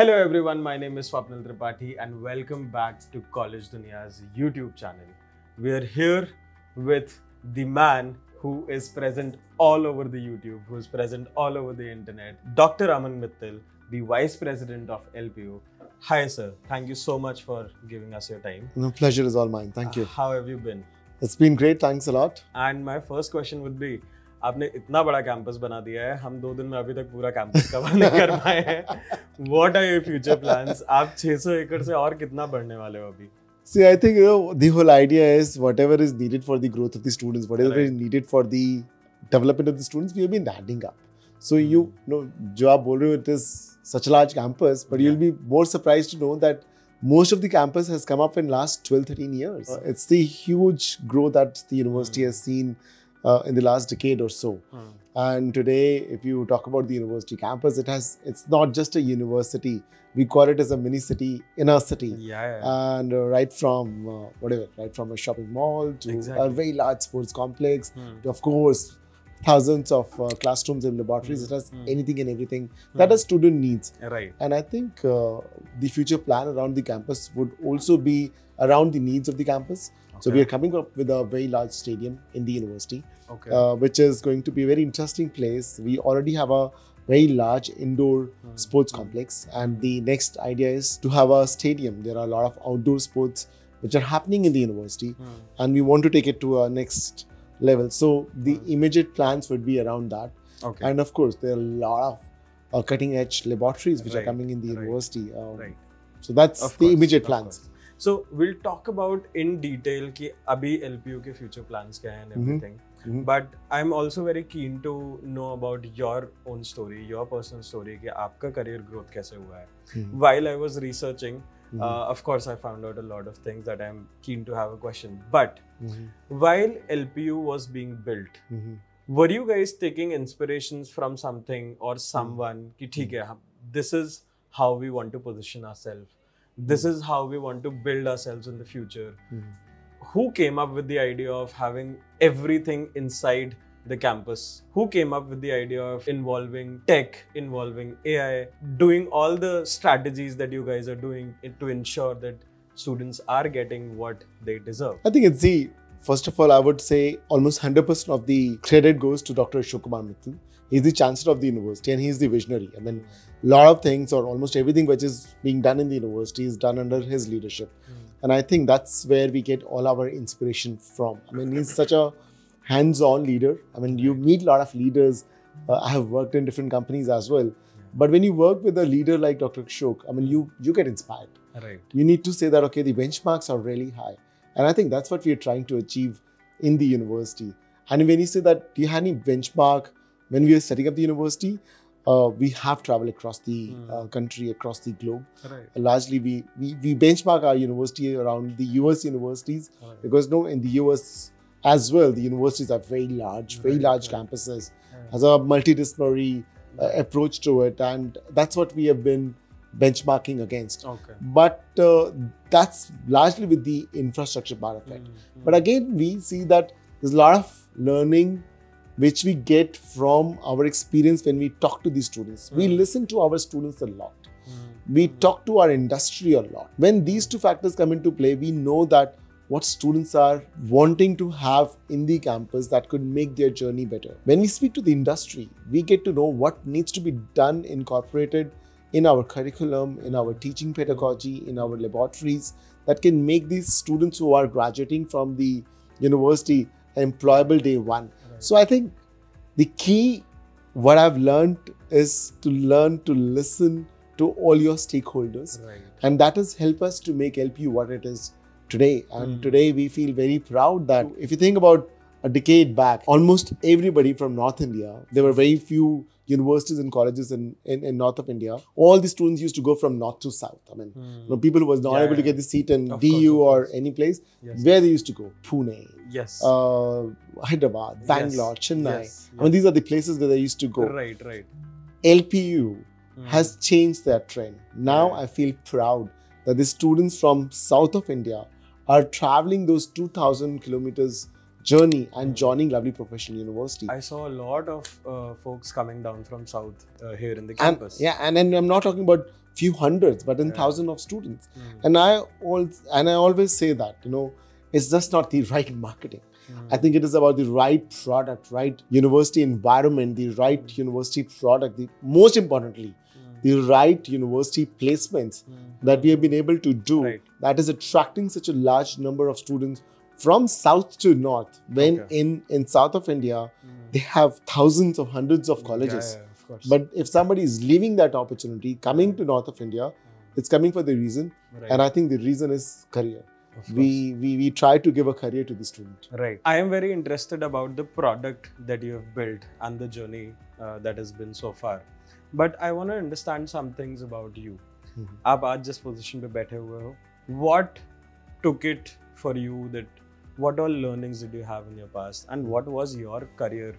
Hello everyone, my name is Swapnil Tripathi and welcome back to College Duniya's YouTube channel. We are here with the man who is present all over the YouTube, who is present all over the internet, Dr. Aman Mittal, the Vice President of LPU. Hi sir, thank you so much for giving us your time. No, pleasure is all mine. Thank you. How have you been? It's been great. Thanks a lot. And my first question would be, आपने इतना बड़ा campus बना दिया है, हम 2 दिन में अभी तक पूरा कैंपस कवर नहीं कर पाए हैं. What are your future plans? आप 600 एकड़ से और कितना बढ़ने वाले हो अभी? See, I think the whole idea is whatever is needed for the growth of the students, whatever is needed for the development of the students, we have been adding up. So you know, जो आप बोल रहे हो, it is such a large campus, but you'll be more surprised to know that most of the campus has come up in last 12-13 years. It's the huge growth that the university has seen in the last decade or so. And today, if you talk about the university campus, it's not just a university. We call it as a mini city in a city. And right from right from a shopping mall to a very large sports complex, to of course thousands of classrooms and laboratories. It has anything and everything that a student needs. Right. And I think the future plan around the campus would also be around the needs of the campus. So we are coming up with a very large stadium in the university, which is going to be a very interesting place. We already have a very large indoor sports complex, and the next idea is to have a stadium. There are a lot of outdoor sports which are happening in the university, and we want to take it to a next level. So the immediate plans would be around that. And of course, there are a lot of cutting edge laboratories which are coming in the university. So that's the immediate plans. So we'll talk about in detail कि अभी LPU के future plans क्या हैं and everything. But I'm also very keen to know about your own story, your personal story कि आपका career growth कैसे हुआ है. While I was researching, of course I found out a lot of things that I'm keen to have a question. But while LPU was being built, were you guys taking inspirations from something or someone कि ठीक है, this is how we want to position ourselves. This is how we want to build ourselves in the future. Who came up with the idea of having everything inside the campus? Who came up with the idea of involving tech, involving AI, doing all the strategies that you guys are doing to ensure that students are getting what they deserve? I think it's first of all, I would say almost 100% of the credit goes to Dr. Aman Mittal. He's the chancellor of the university and he's the visionary. And then a lot of things or almost everything which is being done in the university is done under his leadership. And I think that's where we get all our inspiration from. I mean, he's such a hands-on leader. I mean, you meet a lot of leaders. I have worked in different companies as well. But when you work with a leader like Dr. Ashok, I mean, you get inspired. Right. You need to say that, okay, the benchmarks are really high. And I think that's what we are trying to achieve in the university. And when you say that, do you have any benchmark? When we are setting up the university, we have traveled across the country, across the globe. Largely, we benchmark our university around the US universities because in the US as well, the universities are very large campuses, has a multidisciplinary approach to it, and that's what we have been benchmarking against. But that's largely with the infrastructure part of it. But again, we see that there's a lot of learning which we get from our experience when we talk to the students. We listen to our students a lot. We talk to our industry a lot. When these two factors come into play, we know that what students are wanting to have in the campus that could make their journey better. When we speak to the industry, we get to know what needs to be done, incorporated in our curriculum, in our teaching pedagogy, in our laboratories that can make these students who are graduating from the university employable day one. So I think the key, what I've learned is to learn to listen to all your stakeholders. And that has helped us to make LPU what it is today. And today we feel very proud that if you think about a decade back, almost everybody from North India, there were very few universities and colleges in north of India. All the students used to go from north to south. I mean, people who was not able to get the seat in DU or any place, where they used to go. Pune, Hyderabad, Bangalore, Chennai. I mean, these are the places where they used to go. LPU has changed that trend. Now I feel proud that the students from south of India are traveling those 2,000 kilometers journey and joining lovely professional university. I saw a lot of folks coming down from south here in the campus. And then I'm not talking about few hundreds, but in thousands of students. And I always say that, it's just not the right marketing. I think it is about the right product, right university environment, the right university product, most importantly, the right university placements that we have been able to do that is attracting such a large number of students from south to north. When in south of India, they have thousands of hundreds of colleges. Of course. But if somebody is leaving that opportunity, coming to north of India, it's coming for the reason. And I think the reason is career. We try to give a career to the student. Right. I am very interested about the product that you have built and the journey that has been so far. But I want to understand some things about you. आप आज जिस position पे बैठे हुए हो, what took it for you that what all learnings did you have in your past and what was your career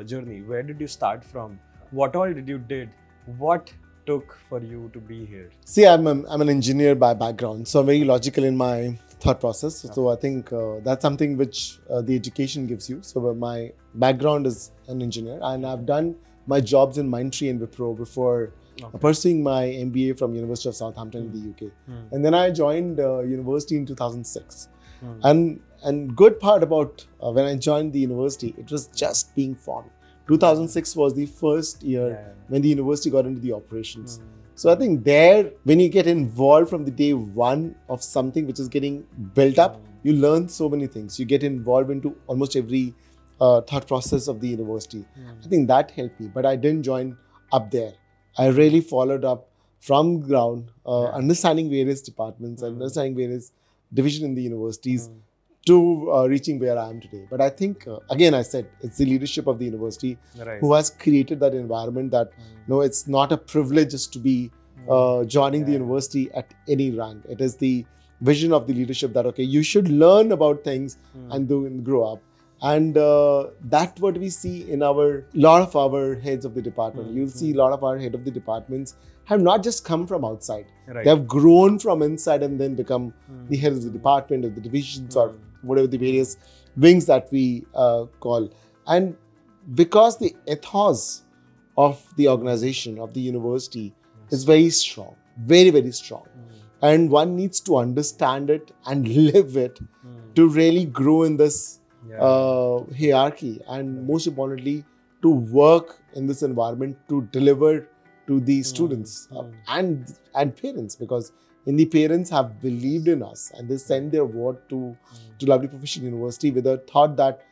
journey? Where did you start from? What all did you did? What took for you to be here? See, I'm an engineer by background, so I'm very logical in my thought process. So I think that's something which the education gives you. So my background is an engineer, and I've done my jobs in Mindtree and Wipro before pursuing my MBA from University of Southampton in the UK. And then I joined university in 2006. And good part about when I joined the university, it was just being formed. 2006 was the first year when the university got into the operations. So I think there, when you get involved from the day one of something which is getting built up, you learn so many things. You get involved into almost every thought process of the university. I think that helped me, but I didn't join up there. I really followed up from ground, understanding various departments, understanding various divisions in the universities, to reaching where I am today. But I think, again, I said, it's the leadership of the university who has created that environment that, it's not a privilege just to be joining the university at any rank. It is the vision of the leadership that, okay, you should learn about things and grow up. And that's what we see in lot of our heads of the department. You'll see a lot of our head of the departments have not just come from outside. They have grown from inside and then become the head of the department, of the divisions, or whatever the various wings that we call. And because the ethos of the organization, of the university is very strong, very, very strong. And one needs to understand it and live it to really grow in this hierarchy, and most importantly, to work in this environment to deliver to the students and parents, because the parents have believed in us and they send their word to Lovely Professional University with a thought that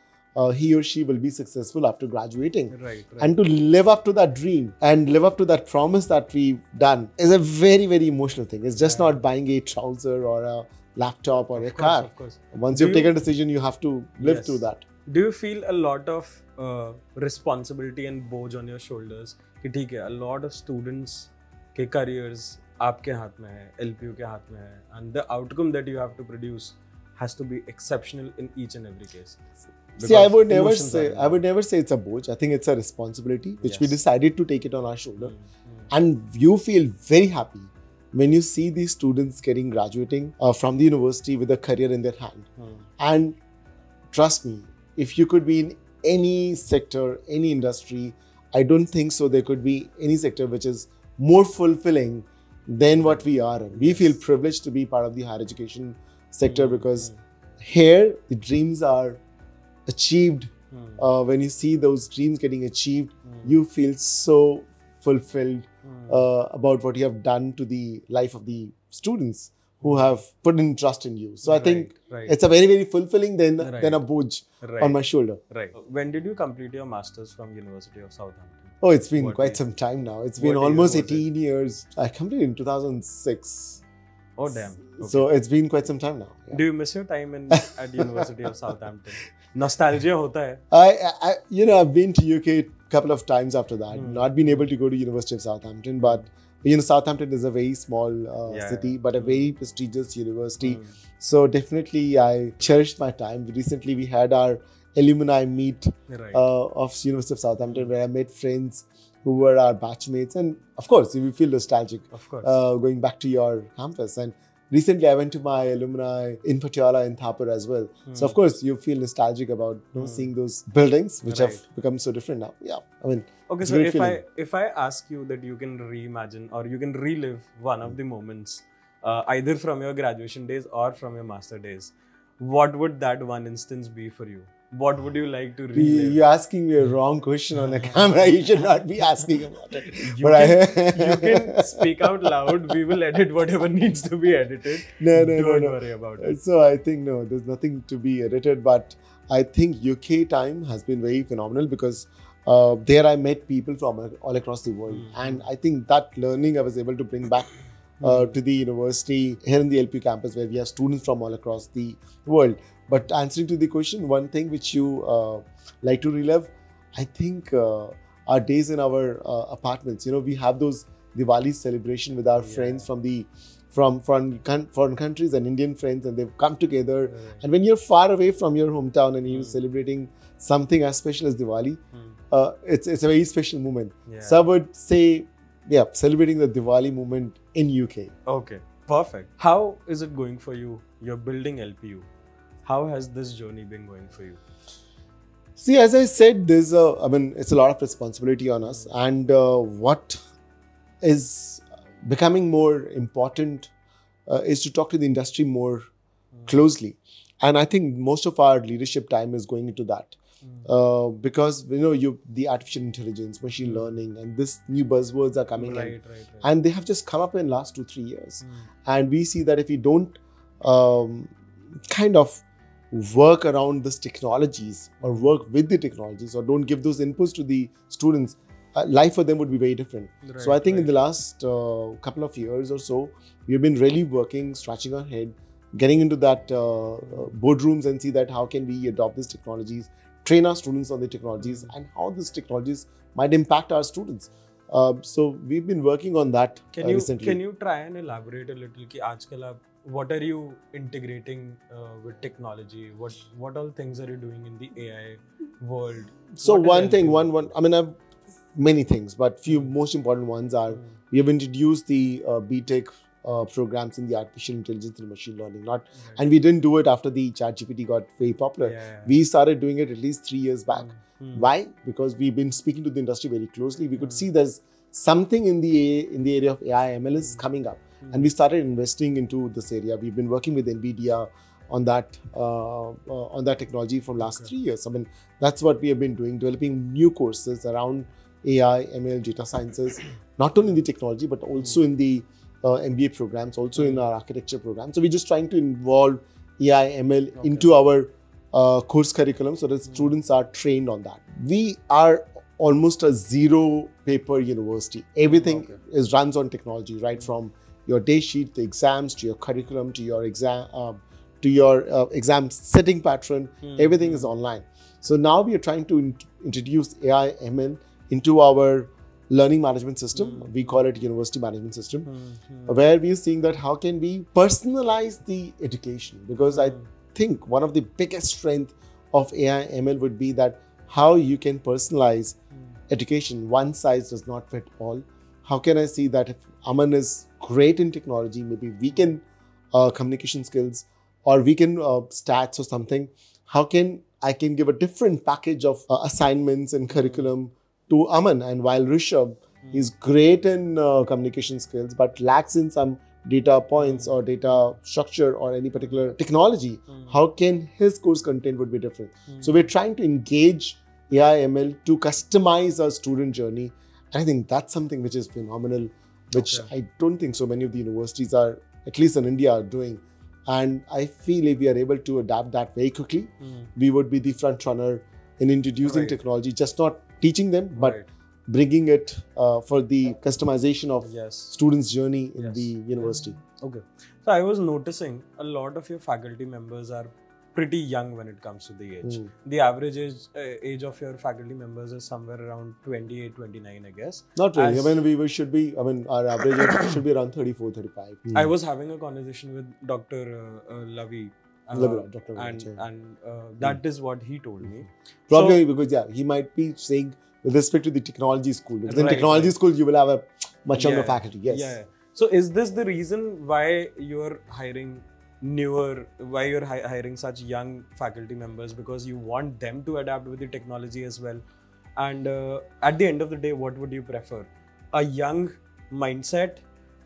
he or she will be successful after graduating. And to live up to that dream and live up to that promise that we've done is a very, very emotional thing. It's just not buying a trouser or a laptop or a car. Of course. Once you've taken a decision, you have to live through that. Do you feel a lot of responsibility and boj on your shoulders? कि ठीक है, a lot of students के careers आपके हाथ में है, LPU के हाथ में है, and the outcome that you have to produce has to be exceptional in each and every case. See, I would never say it's a boj. I think it's a responsibility which we decided to take it on our shoulder, and you feel very happy when you see these students graduating from the university with a career in their hand. And trust me, if you could be in any sector, any industry, I don't think so there could be any sector which is more fulfilling than what we are in. We feel privileged to be part of the higher education sector because here the dreams are achieved. When you see those dreams getting achieved, you feel so fulfilled about what you have done to the life of the students who have put in trust in you. So I think it's a very, very fulfilling than a boj on my shoulder. When did you complete your masters from University of Southampton? Oh, it's been quite some time now. It's been almost 18 years. I completed in 2006. Oh, damn. Okay. So it's been quite some time now. Do you miss your time at University of Southampton? Nostalgia hota hai. I've been to UK a couple of times after that. Not been able to go to University of Southampton, but Southampton is a very small city, but a very prestigious university. So definitely I cherished my time. Recently we had our alumni meet of University of Southampton, where I met friends who were our batchmates, and of course you feel nostalgic going back to your campus. And recently I went to my alumni in Patiala in Thapar as well. So of course you feel nostalgic about seeing those buildings which have become so different now. Yeah, I mean. Okay, so if I ask you that you can reimagine or you can relive one of the moments, either from your graduation days or from your master days, what would that one instance be for you? What would you like to relive? You're asking me a wrong question on the camera. You should not be asking about it. You can speak out loud. We will edit whatever needs to be edited. No. Don't worry about it. So I think, no, there's nothing to be edited. But I think UK time has been very phenomenal because there I met people from all across the world. And I think that learning I was able to bring back to the university here in the LPU campus where we have students from all across the world. But answering to the question, one thing which you like to relive, I think our days in our apartments. You know, we have those Diwali celebration with our friends from foreign countries and Indian friends, and they've come together. And when you're far away from your hometown and you're celebrating something as special as Diwali, it's a very special moment. So I would say, yeah, celebrating the Diwali moment in UK. Okay, perfect. How is it going for you? You're building LPU. How has this journey been going for you? See, as I said, it's a lot of responsibility on us. And what is becoming more important is to talk to the industry more closely. And I think most of our leadership time is going into that. Because, you know, the artificial intelligence, machine learning, and this new buzzwords are coming in. And they have just come up in the last 2-3 years. And we see that if we don't kind of work around these technologies or work with the technologies or don't give those inputs to the students, life for them would be very different. So I think in the last couple of years or so, we've been really working, scratching our head, getting into that boardrooms and see that how can we adopt these technologies, train our students on the technologies and how these technologies might impact our students. So we've been working on that recently. Can you try and elaborate a little? Ki aajkal what are you integrating with technology? What all things are you doing in the AI world? So I mean, I've many things, but few most important ones are we have introduced the BTech programs in the artificial intelligence and machine learning. And we didn't do it after the ChatGPT got very popular. We started doing it at least 3 years back. Why? Because we've been speaking to the industry very closely. We could see there's something in the area of AI ML is coming up. And we started investing into this area. We've been working with NVIDIA on that technology for last 3 years. I mean, that's what we have been doing, developing new courses around AI, ML, data sciences, not only in the technology, but also in the MBA programs, also in our architecture programs. So we're just trying to involve AI, ML into our course curriculum so that students are trained on that. We are almost a zero paper university. Everything runs on technology, right from your day sheet, the exams, to your curriculum, to your exam setting pattern, everything is online. So now we are trying to introduce AI, ML into our learning management system. We call it university management system, where we are seeing that how can we personalize the education? Because I think one of the biggest strength of AI, ML would be that how you can personalize education. One size does not fit all. How can I see that if Aman is great in technology, maybe we can communication skills or we can stats or something. How can I give a different package of assignments and curriculum to Aman? And while Rishabh is great in communication skills, but lacks in some data points or data structure or any particular technology, how can his course content would be different? So we're trying to engage AI, ML to customize our student journey. And I think that's something which is phenomenal, which I don't think so many of the universities are, at least in India, are doing. And I feel if we are able to adapt that very quickly, we would be the front runner in introducing technology, just not teaching them, but bringing it for the customization of students' journey in the university. Okay. So I was noticing a lot of your faculty members are pretty young when it comes to the age. The average age of your faculty members is somewhere around 28, 29, I guess. Not really. Our average age should be around 34, 35. I was having a conversation with Dr. Lavi. And that is what he told me. Probably because, he might be saying with respect to the technology school. Because in technology school, you will have a much younger faculty. So is this the reason why you're hiring hiring such young faculty members, because you want them to adapt with the technology as well? And at the end of the day, what would you prefer? A young mindset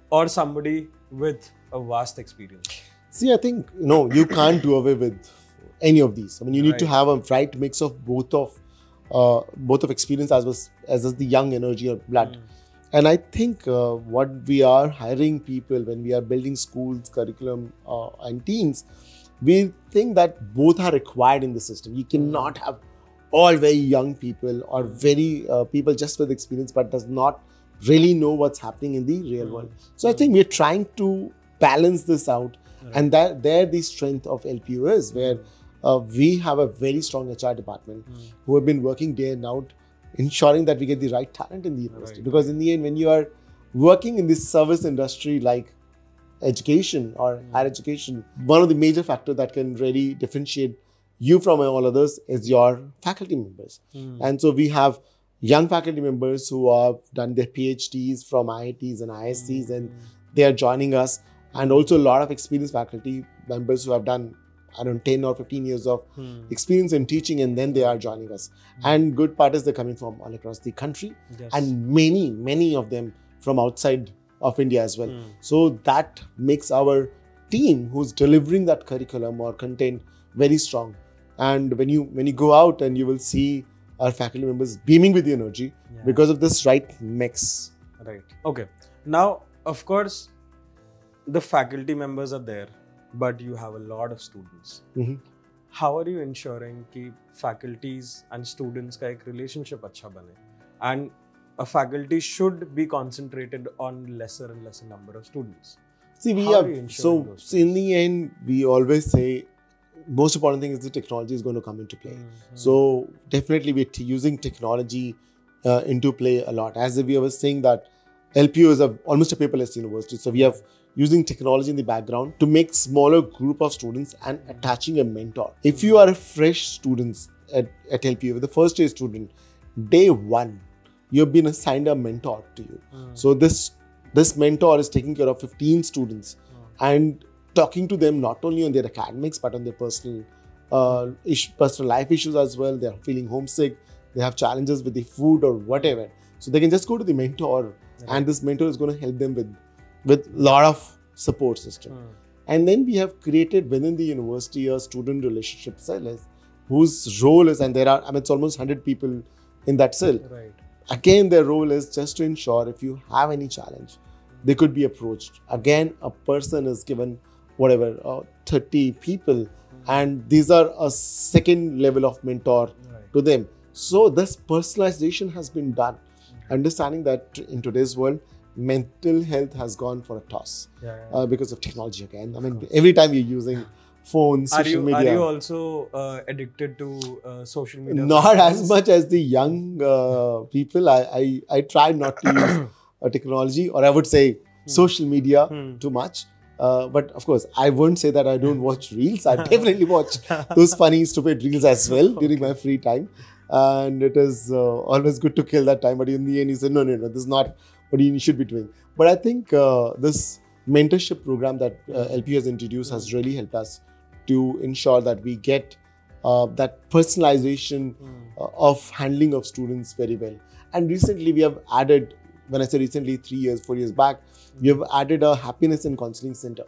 or somebody with a vast experience? See, I think, you can't do away with any of these. I mean, you need to have a right mix of both of experience as well as the young energy or blood. And I think what we are hiring people when we are building schools, curriculum and teams, we think that both are required in the system. You cannot have all very young people or very people just with experience but does not really know what's happening in the real world. So I think we're trying to balance this out. And there the strength of LPU is, where we have a very strong HR department who have been working day and out, ensuring that we get the right talent in the university. Because in the end, when you are working in this service industry like education or higher education, one of the major factors that can really differentiate you from all others is your faculty members. And so we have young faculty members who have done their PhDs from IITs and ISCs, and they are joining us. And also a lot of experienced faculty members who have done, 10 or 15 years of experience in teaching, and then they are joining us. And good part is they're coming from all across the country, and many of them from outside of India as well. So that makes our team who's delivering that curriculum or content very strong. And when you go out, and you will see our faculty members beaming with the energy because of this right mix. Right. Okay. Now, of course, the faculty members are there, but you have a lot of students. How are you ensuring that faculties and students ka ek relationship acha bane? And a faculty should be concentrated on lesser and lesser number of students. See, in the end, we always say most important thing is the technology is going to come into play. So definitely we're using technology into play a lot. As we were saying that LPU is almost a paperless university. So we have using technology in the background to make smaller group of students and attaching a mentor. If you are a fresh student at LPU, the first year student, day one, you've been assigned a mentor to you. So this mentor is taking care of 15 students and talking to them not only on their academics but on their personal life issues as well. They're feeling homesick, they have challenges with the food or whatever. So they can just go to the mentor, and this mentor is going to help them with a lot of support system. And then we have created within the university a student relationship cell whose role is, and there are, it's almost 100 people in that cell. Again, their role is just to ensure if you have any challenge, they could be approached. Again, a person is given 30 people, and these are a second level of mentor to them. So this personalization has been done, understanding that in today's world, mental health has gone for a toss because of technology again. Every time you're using phones, social media. Are you also addicted to social media? Not as much as the young people. I try not to use technology, or I would say social media too much. But of course, I won't say that I don't watch reels. I definitely watch those funny, stupid reels as well during my free time. And it is always good to kill that time. But in the end, you say, no, this is not what you should be doing. But I think this mentorship program that LPU has introduced has really helped us to ensure that we get that personalization of handling of students very well. And recently we have added, when I say recently, 4 years back, we have added a happiness and counseling center.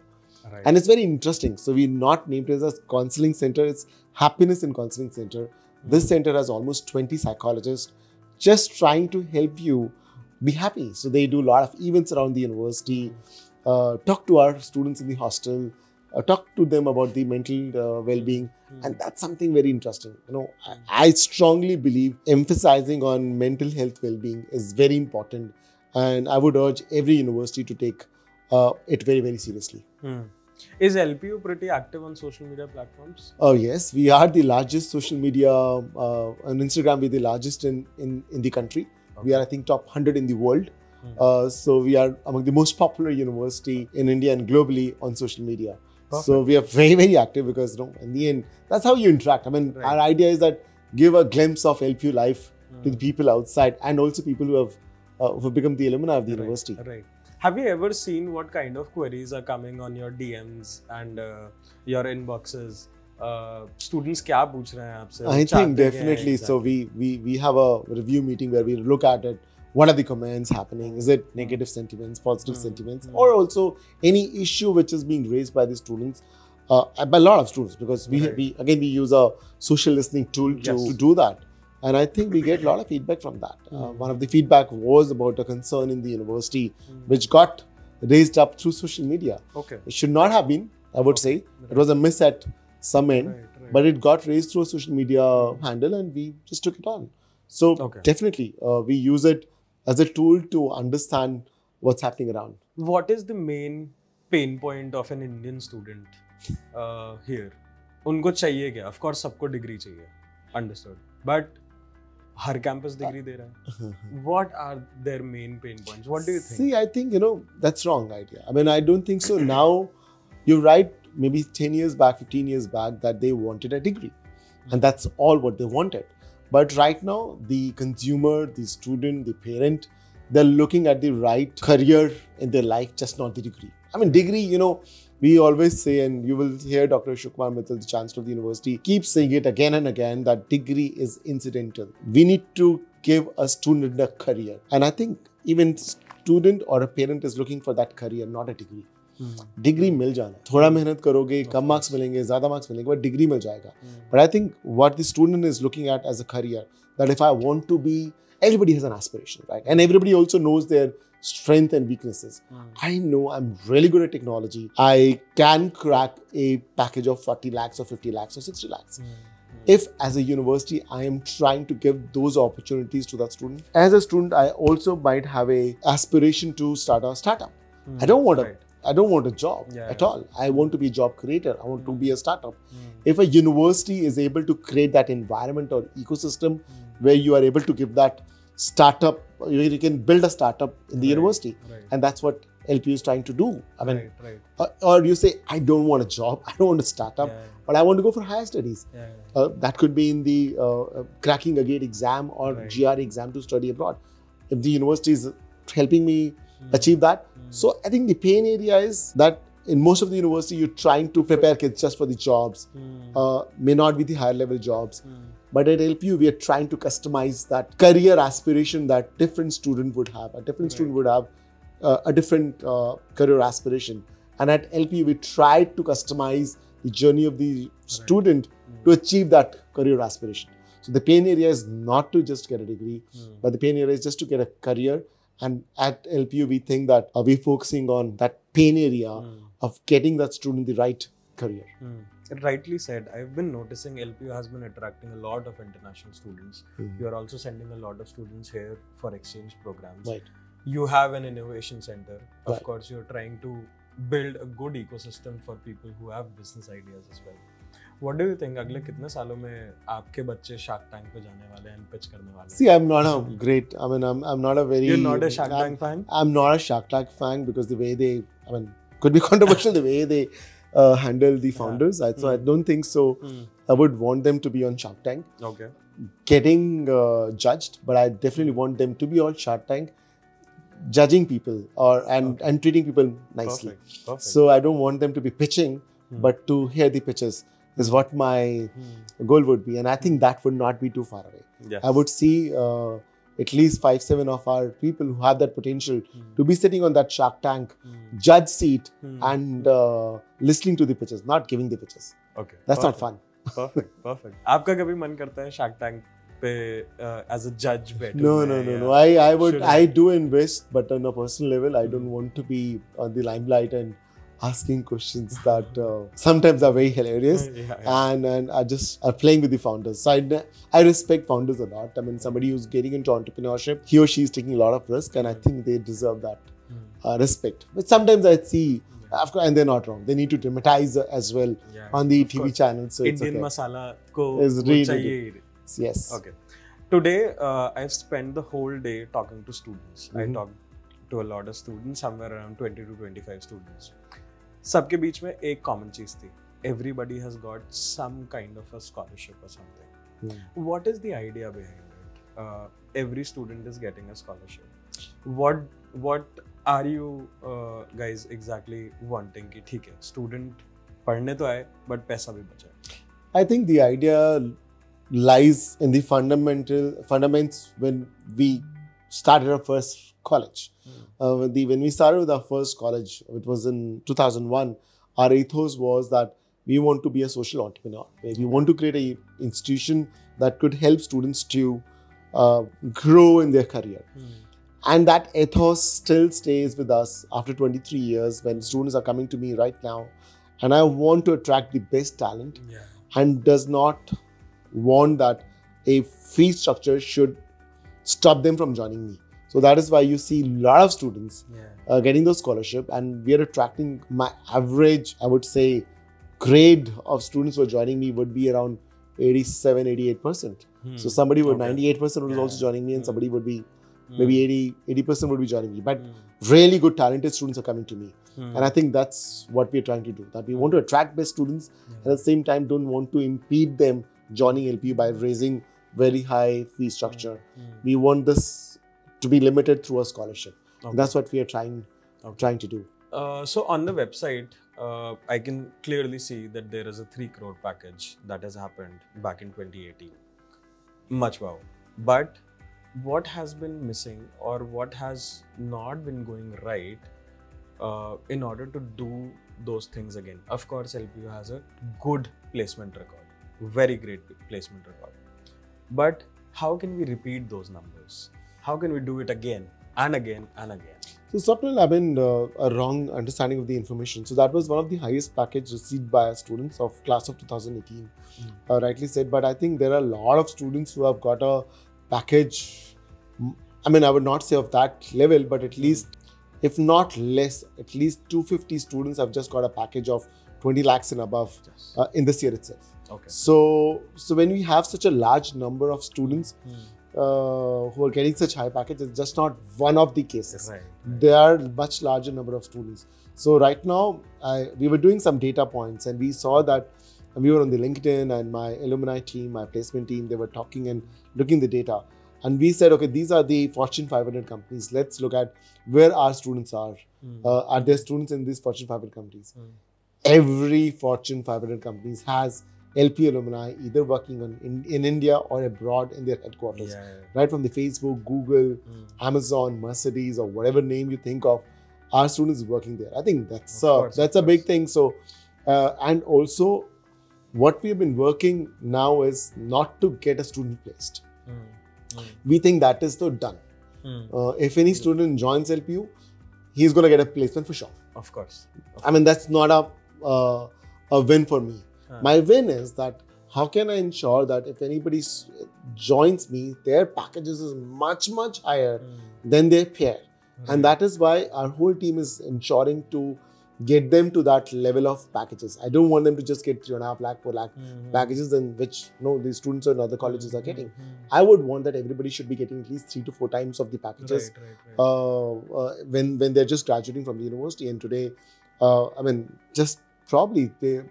And it's very interesting. So we not named it as counseling center, it's happiness and counseling center. This center has almost 20 psychologists just trying to help you be happy. So they do a lot of events around the university, talk to our students in the hostel, talk to them about the mental well-being. And that's something very interesting. I strongly believe emphasizing on mental health well-being is very important. And I would urge every university to take it very, very seriously. Is LPU pretty active on social media platforms? Oh yes, we are the largest social media on Instagram. We're the largest in the country. We are, I think, top 100 in the world. So we are among the most popular university in India and globally on social media. Perfect. So we are very, very active because in the end, that's how you interact. Our idea is that give a glimpse of LPU life to the people outside and also people who have become the alumni of the university. Have you ever seen what kind of queries are coming on your DMs and your inboxes? Students क्या पूछ रहे हैं आपसे? I think definitely. So we have a review meeting where we look at it. What are the comments happening? Is it negative sentiments, positive sentiments, or also any issue which is being raised by the students, by a lot of students? Because we use a social listening tool to do that. And I think we get a lot of feedback from that. One of the feedback was about a concern in the university, which got raised up through social media. Okay. It should not have been, I would say. It was a miss at some end, but it got raised through a social media handle and we just took it on. So definitely, we use it as a tool to understand what's happening around. What is the main pain point of an Indian student here? उनको चाहिए क्या? Of course, सबको degree चाहिए. Understood. But her campus degree दे रहा है. What are their main pain points? What do you think? See, I think, that's wrong idea. I mean, I don't think so. Now, you're right, maybe 10 years back, 15 years back, that they wanted a degree. And that's all what they wanted. But right now, the consumer, the student, the parent, they're looking at the right career in their life, just not the degree. I mean, degree, we always say, and you will hear Dr. Aman Mittal, the Chancellor of the University, keep saying it again and again, that degree is incidental. We need to give a student a career. And I think even student or a parent is looking for that career, not a degree. Degree मिल जाना, थोड़ा मेहनत करोगे, कम marks मिलेंगे, ज़्यादा marks मिलेंगे, but degree मिल जाएगा. But I think what the student is looking at as a career, that if I want to be, everybody has an aspiration, right? And everybody also knows their strength and weaknesses. I know I'm really good at technology. I can crack a package of 40 lakhs or 50 lakhs or 60 lakhs. If as a university, I am trying to give those opportunities to that student. As a student, I also might have a aspiration to start a startup. I don't want a job at all. I want to be a job creator. I want to be a startup. If a university is able to create that environment or ecosystem where you are able to give that startup, you can build a startup in the university. And that's what LPU is trying to do. I mean, or you say, I don't want a job, I don't want a startup, but I want to go for higher studies. That could be in the cracking a GATE exam or GRE exam to study abroad. If the university is helping me achieve that. So I think the pain area is that in most of the university, you're trying to prepare kids just for the jobs, may not be the higher level jobs. But at LPU, we are trying to customize that career aspiration that different student would have. A different student would have a different career aspiration. And at LPU, we tried to customize the journey of the student to achieve that career aspiration. So the pain area is not to just get a degree, but the pain area is just to get a career. And at LPU, we think that we're focusing on that pain area of getting that student the right career. Rightly said. I've been noticing LPU has been attracting a lot of international students. You are also sending a lot of students here for exchange programs. You have an innovation center. Of course, you're trying to build a good ecosystem for people who have business ideas as well. What do you think? अगले कितने सालों में आपके बच्चे Shark Tank पे जाने वाले हैं, pitch करने वाले हैं? See, I'm not a great. I mean, I'm not a very. You're not a Shark Tank fan? I'm not a Shark Tank fan because the way they, could be controversial the way they handle the founders. So I don't think so. I would want them to be on Shark Tank. Okay. Getting judged, but I definitely want them to be on Shark Tank, judging people and treating people nicely. Perfect. So I don't want them to be pitching, but to hear the pitches is what my goal would be. And I think that would not be too far away. I would see at least 5-7 of our people who have that potential to be sitting on that Shark Tank judge seat and listening to the pitches, not giving the pitches. Okay. That's not fun. Perfect. आपका कभी मन करता है Shark Tank पे as a judge बैठूं? No. I do invest, but on a personal level, I don't want to be on the limelight and asking questions that sometimes are very hilarious and are just playing with the founders. So I respect founders a lot. I mean, somebody who's getting into entrepreneurship, he or she is taking a lot of risk, and I think they deserve that respect. But sometimes I see, of course, and they're not wrong. They need to dramatize as well on the TV channel. So Indian it's okay. masala ko is really chahiye. Yes. Okay. Today, I've spent the whole day talking to students. I talked to a lot of students, somewhere around 20 to 25 students. सबके बीच में एक common चीज थी. Everybody has got some kind of a scholarship or something. What is the idea behind it? Every student is getting a scholarship. What are you guys exactly wanting कि ठीक है student पढ़ने तो आए but पैसा भी बचाए? I think the idea lies in the fundamentals when we started our first college. When we started with our first college, it was in 2001, our ethos was that we want to be a social entrepreneur. We want to create an institution that could help students to grow in their career. And that ethos still stays with us after 23 years when students are coming to me right now. And I want to attract the best talent and does not want that a fee structure should stop them from joining me. So that is why you see a lot of students getting those scholarship, and we are attracting my average, I would say, grade of students who are joining me would be around 87, 88%. So somebody would 98% would also joining me, and somebody would be maybe 80% would be joining me. But really good talented students are coming to me. And I think that's what we're trying to do. That we want to attract best students and at the same time don't want to impede them joining LPU by raising very high fee structure. We want this to be limited through a scholarship. That's what we are trying to do. So on the website, I can clearly see that there is a 3 crore package that has happened back in 2018. Much wow. But what has been missing or what has not been going right in order to do those things again? Of course, LPU has a good placement record, very great placement record. But how can we repeat those numbers? How can we do it again and again and again? So Swapnil, I've been a wrong understanding of the information. So that was one of the highest package received by our students of class of 2018, rightly said. But I think there are a lot of students who have got a package. I mean, I would not say of that level, but at least, if not less, at least 250 students have just got a package of 20 lakhs and above in this year itself. Okay. So when we have such a large number of students who are getting such high packages, it's just not one of the cases. Right. There are much larger number of students. So right now, we were doing some data points and we saw that we were on the LinkedIn and my alumni team, my placement team, they were talking and looking the data. And we said, okay, these are the Fortune 500 companies. Let's look at where our students are. Are there students in these Fortune 500 companies? Every Fortune 500 companies has LPU alumni either working in India or abroad in their headquarters. Right from the Facebook, Google, Amazon, Mercedes, or whatever name you think of, our students working there. I think that's a big thing. So, and also what we have been working now is not to get a student placed. We think that is so done. If any student joins LPU, he's going to get a placement for sure. Of course. I mean, that's not a win for me. My win is that how can I ensure that if anybody joins me, their packages is much, much higher than their peer. And that is why our whole team is ensuring to get them to that level of packages. I don't want them to just get 3.5 lakh, 4 lakh packages, in which the students in other colleges are getting. I would want that everybody should be getting at least 3 to 4 times of the packages when they're just graduating from the university. And today, I mean, just probably day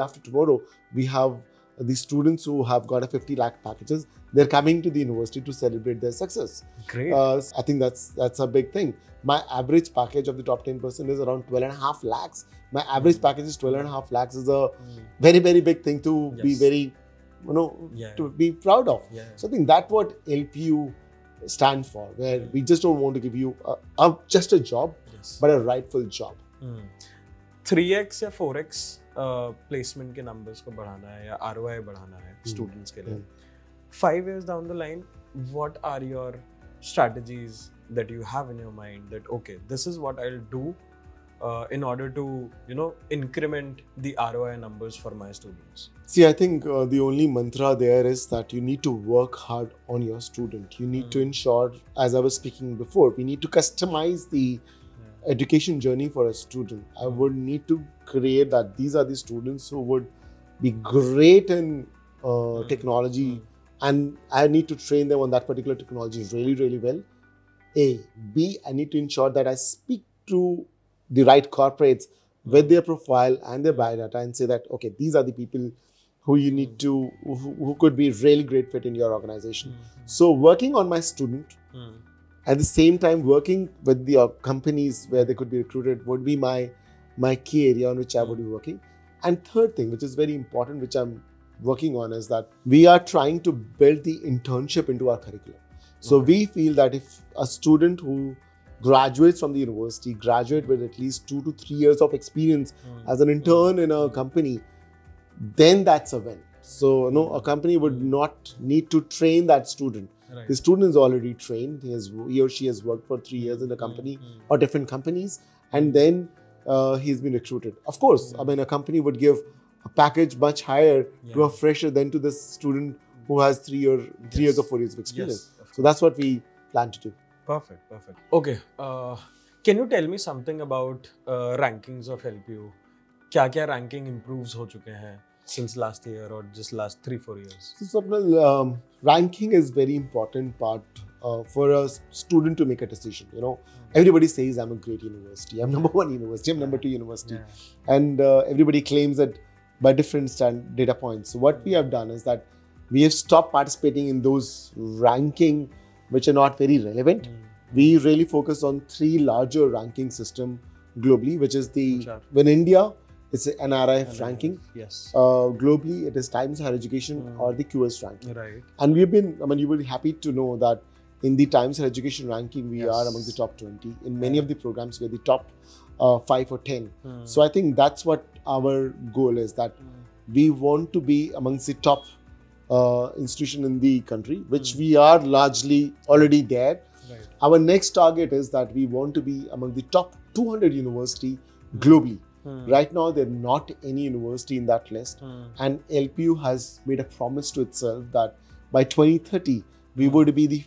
after tomorrow, we have the students who have got a 50 lakh packages. They're coming to the university to celebrate their success. Great. I think that's a big thing. My average package of the top 10% is around 12.5 lakhs. My average package is 12.5 lakhs. Is a very, very big thing to be very, to be proud of. So I think that's what LPU stands for, where we just don't want to give you just a job, but a rightful job. 3x या 4x placement के numbers को बढ़ाना है या ROI बढ़ाना है students के लिए. 5 years down the line, what are your strategies that you have in your mind that, okay, this is what I'll do in order to, increment the ROI numbers for my students? See, I think the only mantra there is that you need to work hard on your student. You need to ensure, as I was speaking before, we need to customize the education journey for a student. I would need to create that these are the students who would be great in technology, and I need to train them on that particular technology really, really well. A. B. I need to ensure that I speak to the right corporates with their profile and their biodata and say that, okay, these are the people who you need to, who could be really great fit in your organization. So working on my student At the same time, working with the companies where they could be recruited would be my key area on which I would be working. And third thing, which is very important, which I'm working on, is that we are trying to build the internship into our curriculum. So we feel that if a student who graduates from the university, graduate with at least 2 to 3 years of experience as an intern in a company, then that's a win. So a company would not need to train that student. Right. The student is already trained. He or she has worked for 3 years in the company or different companies, and then he's been recruited. Of course, I mean, a company would give a package much higher to a fresher than to this student who has 3 years or 4 years of experience. So that's what we plan to do. Perfect. Okay. Can you tell me something about rankings of LPU? क्या ranking improves हो चुके हैं since last year or just last 3-4 years? So Swapnil, ranking is very important part for a student to make a decision. Everybody says I'm a great university, I'm number 1 university, I'm number 2 university, and everybody claims it by different data points. So what we have done is that we have stopped participating in those ranking which are not very relevant. We really focus on 3 larger ranking system globally, which is in India, it's an NRIF ranking. Yes. Globally, it is Times Higher Education or the QS ranking. Right. And we've been, you will be happy to know that in the Times Higher Education ranking, we are among the top 20. In many of the programs, we're the top 5 or 10. So I think that's what our goal is, that we want to be amongst the top institution in the country, which we are largely already there. Right. Our next target is that we want to be among the top 200 university globally. Right now, there are not any university in that list. And LPU has made a promise to itself that by 2030, we would be the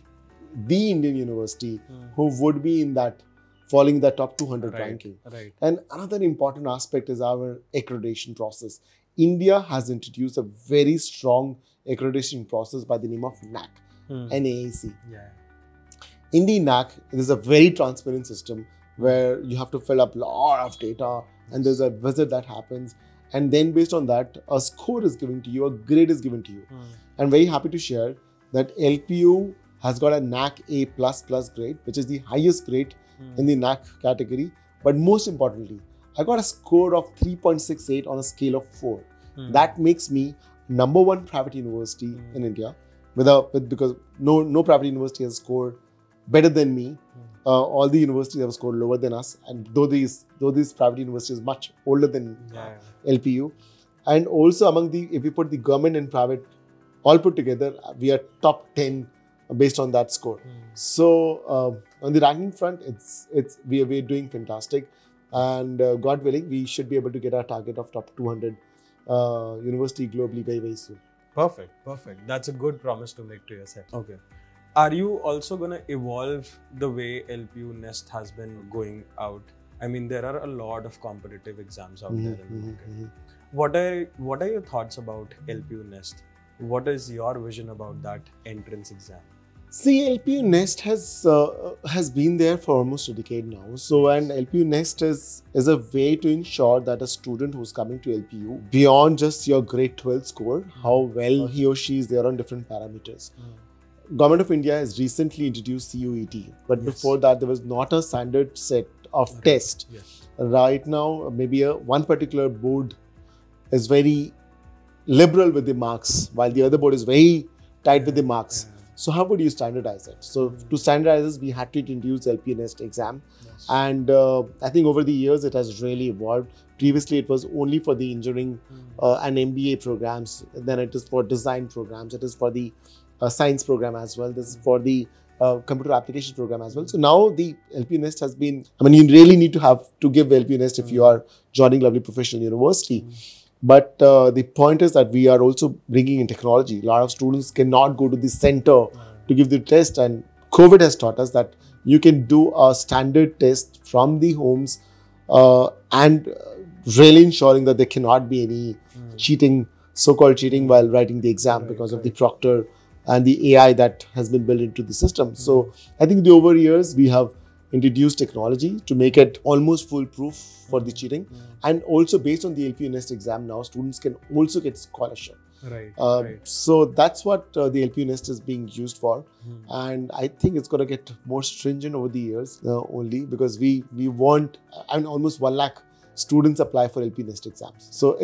Indian university who would be in that, falling in the top 200 ranking. Right. And another important aspect is our accreditation process. India has introduced a very strong accreditation process by the name of NAC, NAAC. In the NAC, it is a very transparent system where you have to fill up a lot of data, and there's a visit that happens, and then based on that, a score is given to you, a grade is given to you. I'm very happy to share that LPU has got a NAC A++ grade, which is the highest grade in the NAC category. But most importantly, I got a score of 3.68 on a scale of 4. That makes me number 1 private university in India, because no private university has scored better than me. All the universities have scored lower than us, and though these private universities much older than LPU, and also among if we put the government and private all put together, we are top 10 based on that score. So on the ranking front, we are doing fantastic, and God willing, we should be able to get our target of top 200 university globally very, very soon. Perfect. That's a good promise to make to yourself. Okay. Are you also going to evolve the way LPU Nest has been going out? I mean, there are a lot of competitive exams out there in the market. What are your thoughts about LPU Nest? What is your vision about that entrance exam? See, LPU Nest has been there for almost a decade now. So, and LPU Nest is a way to ensure that a student who's coming to LPU, beyond just your grade 12 score, how well he or she is there on different parameters. Government of India has recently introduced CUET, but before that there was not a standard set of tests. Right now, maybe one particular board is very liberal with the marks, while the other board is very tight with the marks. So how would you standardize it? So to standardize this, we had to introduce LPU Nest exam. And I think over the years, it has really evolved. Previously, it was only for the engineering and MBA programs. Then it is for design programs. It is for the science program as well. This is for the computer application program as well. So now the LPU Nest has been, you really need to give LPU Nest if you are joining Lovely Professional University. But the point is that we are also bringing in technology. A lot of students cannot go to the center to give the test, and COVID has taught us that you can do a standard test from the homes and really ensuring that there cannot be any cheating, so-called cheating while writing the exam because of the proctor and the AI that has been built into the system. So I think over years, we have introduced technology to make it almost foolproof for the cheating. And also based on the LPU Nest exam now, students can also get scholarship. Right. So that's what the LPU Nest is being used for. And I think it's going to get more stringent over the years only because we want, almost 1 lakh students apply for LPU Nest exams. So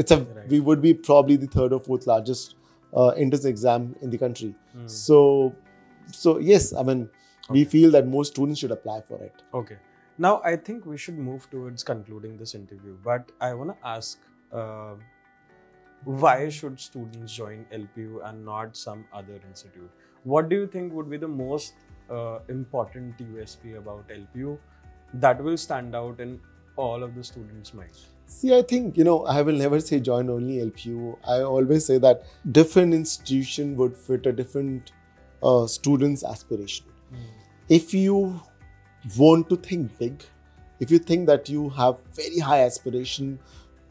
we would be probably the 3rd or 4th largest entrance exam in the country. So yes, we feel that more students should apply for it. Okay. Now, I think we should move towards concluding this interview, but I want to ask, why should students join LPU and not some other institute? What do you think would be the most important USP about LPU that will stand out in all of the students' minds? See, I think, I will never say join only LPU. I always say that different institution would fit a different student's aspiration. If you want to think big, if you think that you have very high aspiration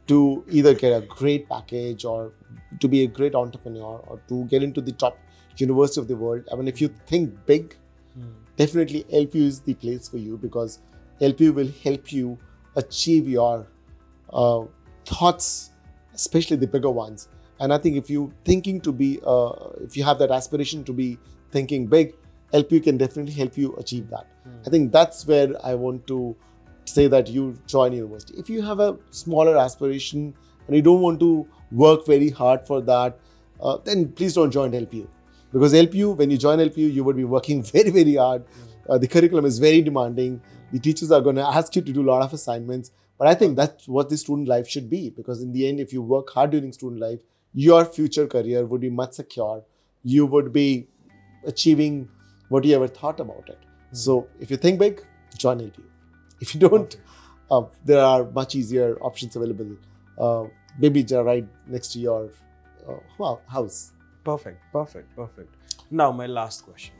to either get a great package or to be a great entrepreneur or to get into the top university of the world, if you think big, definitely LPU is the place for you because LPU will help you achieve your thoughts, especially the bigger ones. And I think if you have that aspiration to be thinking big, LPU can definitely help you achieve that. I think that's where I want to say that you join university. If you have a smaller aspiration and you don't want to work very hard for that, then please don't join LPU. Because LPU, when you join LPU, you would be working very, very hard. The curriculum is very demanding. The teachers are going to ask you to do a lot of assignments. But I think that's what the student life should be. Because in the end, if you work hard during student life, your future career would be much secure. You would be achieving what you ever thought about it. So if you think big, join LPU. If you don't, there are much easier options available. Maybe right next to your house. Perfect. Now, my last question.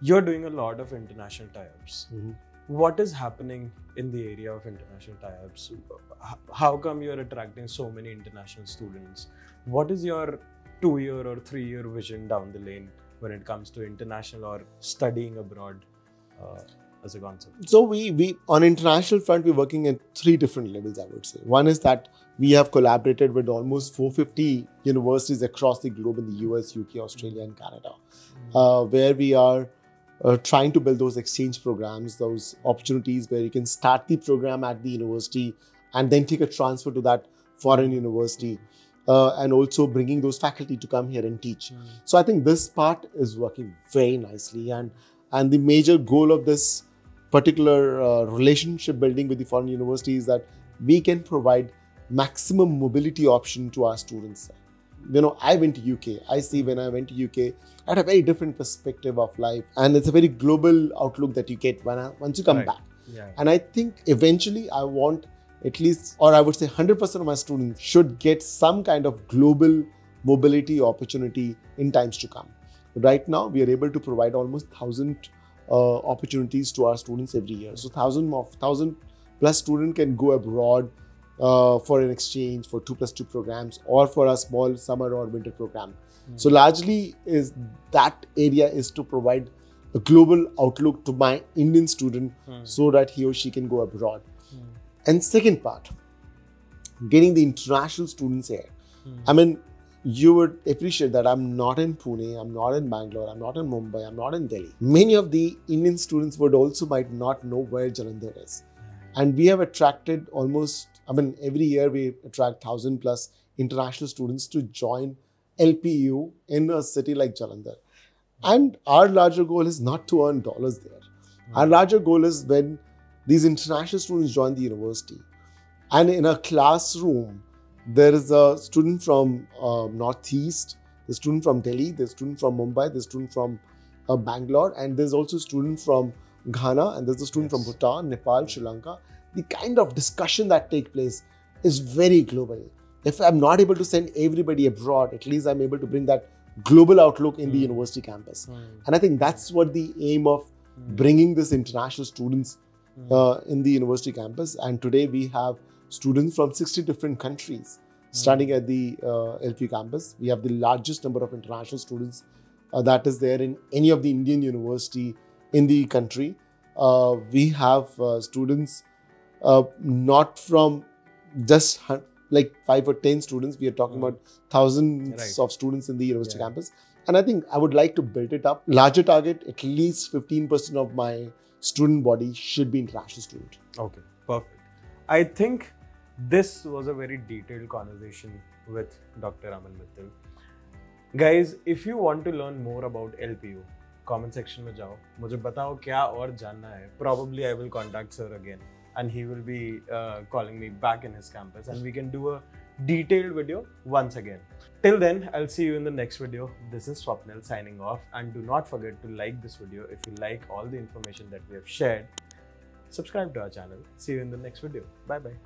You're doing a lot of international tie-ups. What is happening in the area of international tie-ups? How come you're attracting so many international students? What is your 2-year or 3-year vision down the lane when it comes to international or studying abroad as a concept? So we on international front, we're working at 3 different levels, I would say. One is that we have collaborated with almost 450 universities across the globe in the US, UK, Australia, and Canada, where we are trying to build those exchange programs, those opportunities where you can start the program at the university and then take a transfer to that foreign university, and also bringing those faculty to come here and teach. So I think this part is working very nicely, and the major goal of this particular relationship building with the foreign university is that we can provide maximum mobility option to our students. I went to UK. I see when I went to UK, I had a very different perspective of life, and it's a very global outlook that you get once you come back. And I think eventually I want at least, or I would say 100% of my students should get some kind of global mobility opportunity in times to come. Right now, we are able to provide almost 1,000 opportunities to our students every year. So 1,000 plus students can go abroad for an exchange, for 2+2 programs, or for a small summer or winter program. So largely that area is to provide a global outlook to my Indian student so that he or she can go abroad. And second part, getting the international students here. You would appreciate that I'm not in Pune, I'm not in Bangalore, I'm not in Mumbai, I'm not in Delhi. Many of the Indian students might not know where Jalandhar is. And we have attracted every year we attract 1,000 plus international students to join LPU in a city like Jalandhar. And our larger goal is not to earn dollars there. Our larger goal is when these international students join the university, and in a classroom, there is a student from Northeast, there's a student from Delhi, there's a student from Mumbai, there's a student from Bangalore, and there's also a student from Ghana, and there's a student from Bhutan, Nepal, Sri Lanka. The kind of discussion that takes place is very global. If I'm not able to send everybody abroad, at least I'm able to bring that global outlook in the university campus. And I think that's what the aim of bringing this international students in the university campus. And today we have students from 60 different countries studying at the LPU campus. We have the largest number of international students that is there in any of the Indian university in the country. We have students not from just like 5 or 10 students. We are talking about thousands of students in the university campus. And I think I would like to build it up. Larger target, at least 15% of my student body should be international student. Okay, perfect. I think this was a very detailed conversation with Dr. Aman Mittal. Guys, if you want to learn more about LPU, comment section में जाओ, मुझे बताओ क्या और जानना है. Probably I will contact sir again and he will be calling me back in his campus and we can do a detailed video once again. Till then, I'll see you in the next video. This is Swapnil signing off, and do not forget to like this video if you like all the information that we have shared. Subscribe to our channel. See you in the next video. Bye bye.